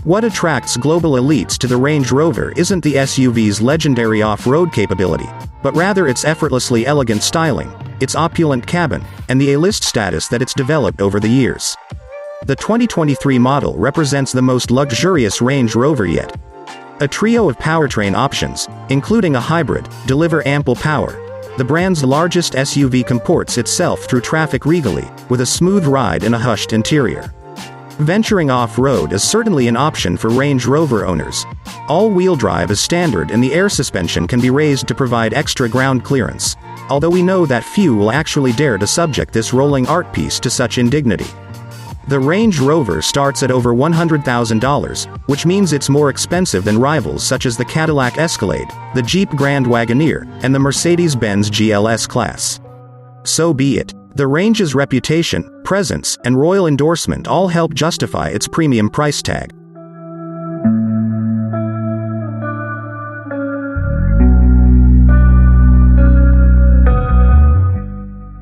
What attracts global elites to the Range Rover isn't the SUV's legendary off-road capability, but rather its effortlessly elegant styling, its opulent cabin, and the A-list status that it's developed over the years. The 2023 model represents the most luxurious Range Rover yet. A trio of powertrain options, including a hybrid, deliver ample power. The brand's largest SUV comports itself through traffic regally, with a smooth ride in a hushed interior. Venturing off-road is certainly an option for Range Rover owners. All-wheel drive is standard and the air suspension can be raised to provide extra ground clearance, although we know that few will actually dare to subject this rolling art piece to such indignity. The Range Rover starts at over $100,000, which means it's more expensive than rivals such as the Cadillac Escalade, the Jeep Grand Wagoneer, and the Mercedes-Benz GLS class. So be it. The Range's reputation, presence, and royal endorsement all help justify its premium price tag.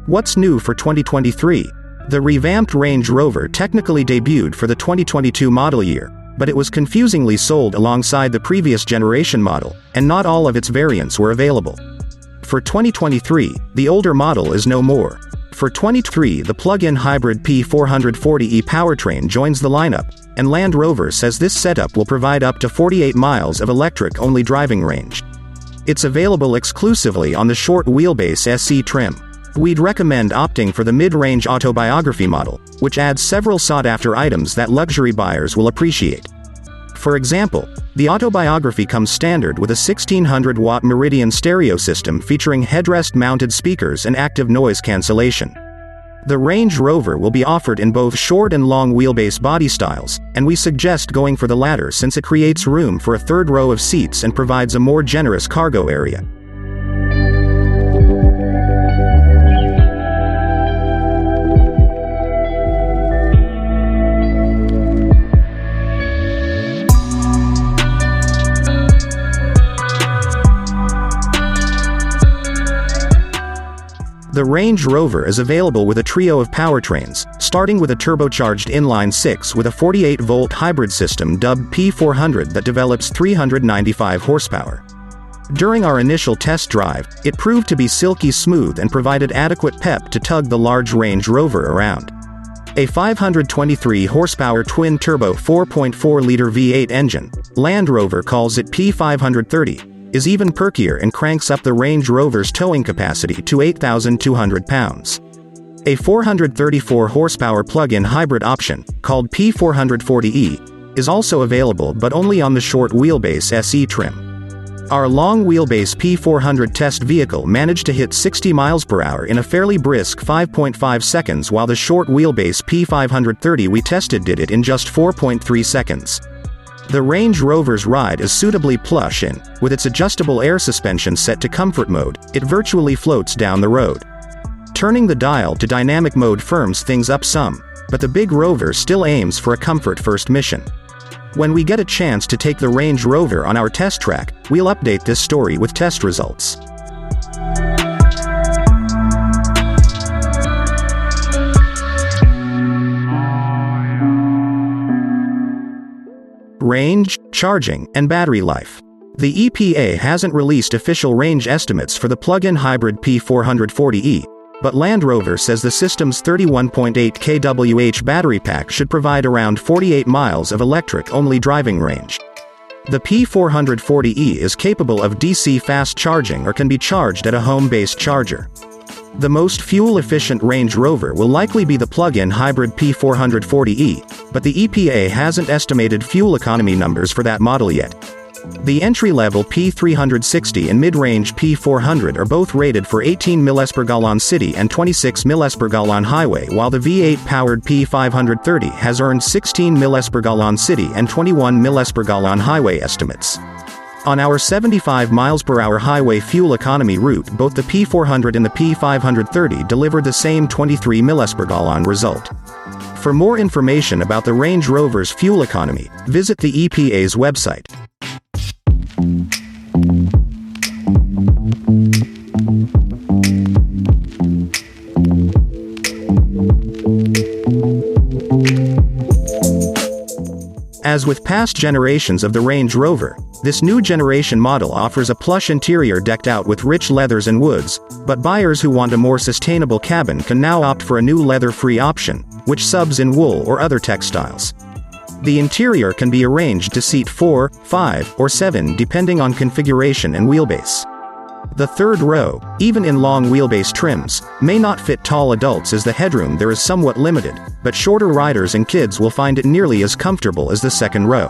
What's new for 2023? The revamped Range Rover technically debuted for the 2022 model year, but it was confusingly sold alongside the previous generation model, and not all of its variants were available. For 2023, the older model is no more. For 2023, the plug-in hybrid P440e powertrain joins the lineup, and Land Rover says this setup will provide up to 48 miles of electric-only driving range. It's available exclusively on the short wheelbase SE trim. We'd recommend opting for the mid-range Autobiography model, which adds several sought-after items that luxury buyers will appreciate. For example, the Autobiography comes standard with a 1600-watt Meridian stereo system featuring headrest-mounted speakers and active noise cancellation. The Range Rover will be offered in both short and long wheelbase body styles, and we suggest going for the latter since it creates room for a third row of seats and provides a more generous cargo area. The Range Rover is available with a trio of powertrains, starting with a turbocharged inline-six with a 48-volt hybrid system dubbed P400 that develops 395 horsepower. During our initial test drive, it proved to be silky smooth and provided adequate pep to tug the large Range Rover around. A 523-horsepower twin-turbo 4.4-liter V8 engine, Land Rover calls it P530, is even perkier and cranks up the Range Rover's towing capacity to 8,200 pounds. A 434-horsepower plug-in hybrid option, called P440e, is also available but only on the short wheelbase SE trim. Our long wheelbase P400 test vehicle managed to hit 60 miles per hour in a fairly brisk 5.5 seconds, while the short wheelbase P530 we tested did it in just 4.3 seconds. The Range Rover's ride is suitably plush and, with its adjustable air suspension set to comfort mode, it virtually floats down the road. Turning the dial to dynamic mode firms things up some, but the big Rover still aims for a comfort-first mission. When we get a chance to take the Range Rover on our test track, we'll update this story with test results. Range, charging, and battery life. The EPA hasn't released official range estimates for the plug-in hybrid P440e, but Land Rover says the system's 31.8 kWh battery pack should provide around 48 miles of electric-only driving range. The P440e is capable of DC fast charging or can be charged at a home-based charger. The most fuel-efficient Range Rover will likely be the plug-in hybrid P440e, but the EPA hasn't estimated fuel economy numbers for that model yet. The entry-level P360 and mid-range P400 are both rated for 18 mpg city and 26 mpg highway, while the V8-powered P530 has earned 16 mpg city and 21 mpg highway estimates. On our 75 mph highway fuel economy route, both the P400 and the P530 deliver the same 23 mpg result. For more information about the Range Rover's fuel economy, visit the EPA's website. As with past generations of the Range Rover, this new generation model offers a plush interior decked out with rich leathers and woods, but buyers who want a more sustainable cabin can now opt for a new leather-free option, which subs in wool or other textiles. The interior can be arranged to seat 4, 5, or 7 depending on configuration and wheelbase. The third row, even in long wheelbase trims, may not fit tall adults as the headroom there is somewhat limited, but shorter riders and kids will find it nearly as comfortable as the second row.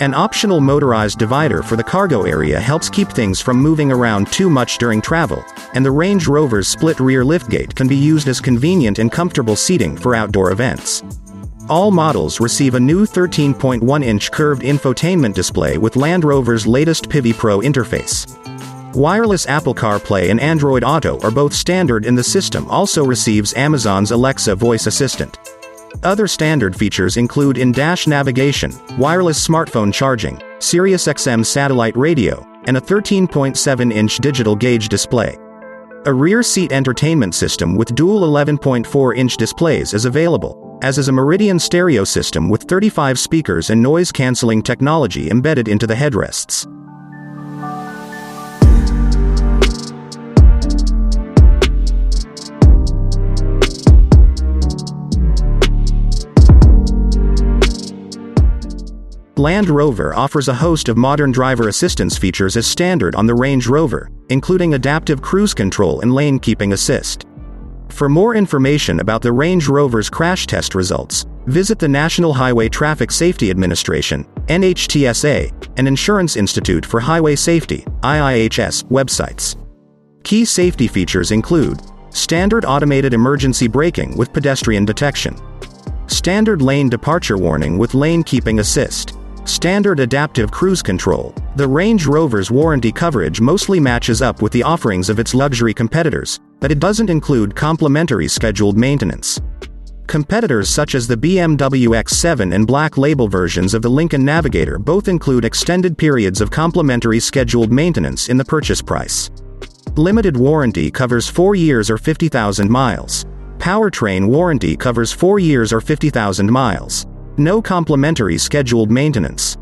An optional motorized divider for the cargo area helps keep things from moving around too much during travel, and the Range Rover's split rear liftgate can be used as convenient and comfortable seating for outdoor events. All models receive a new 13.1-inch curved infotainment display with Land Rover's latest PHEV Pro interface. Wireless Apple CarPlay and Android Auto are both standard, and the system also receives Amazon's Alexa voice assistant. Other standard features include in-dash navigation, wireless smartphone charging, SiriusXM satellite radio, and a 13.7-inch digital gauge display. A rear seat entertainment system with dual 11.4-inch displays is available, as is a Meridian stereo system with 35 speakers and noise-canceling technology embedded into the headrests. Land Rover offers a host of modern driver assistance features as standard on the Range Rover, including adaptive cruise control and lane keeping assist. For more information about the Range Rover's crash test results, visit the National Highway Traffic Safety Administration, NHTSA, and Insurance Institute for Highway Safety, IIHS, websites. Key safety features include standard automated emergency braking with pedestrian detection, standard lane departure warning with lane keeping assist, standard adaptive cruise control. The Range Rover's warranty coverage mostly matches up with the offerings of its luxury competitors, but it doesn't include complimentary scheduled maintenance. Competitors such as the BMW X7 and Black Label versions of the Lincoln Navigator both include extended periods of complimentary scheduled maintenance in the purchase price. Limited warranty covers 4 years or 50,000 miles. Powertrain warranty covers 4 years or 50,000 miles. No complimentary scheduled maintenance.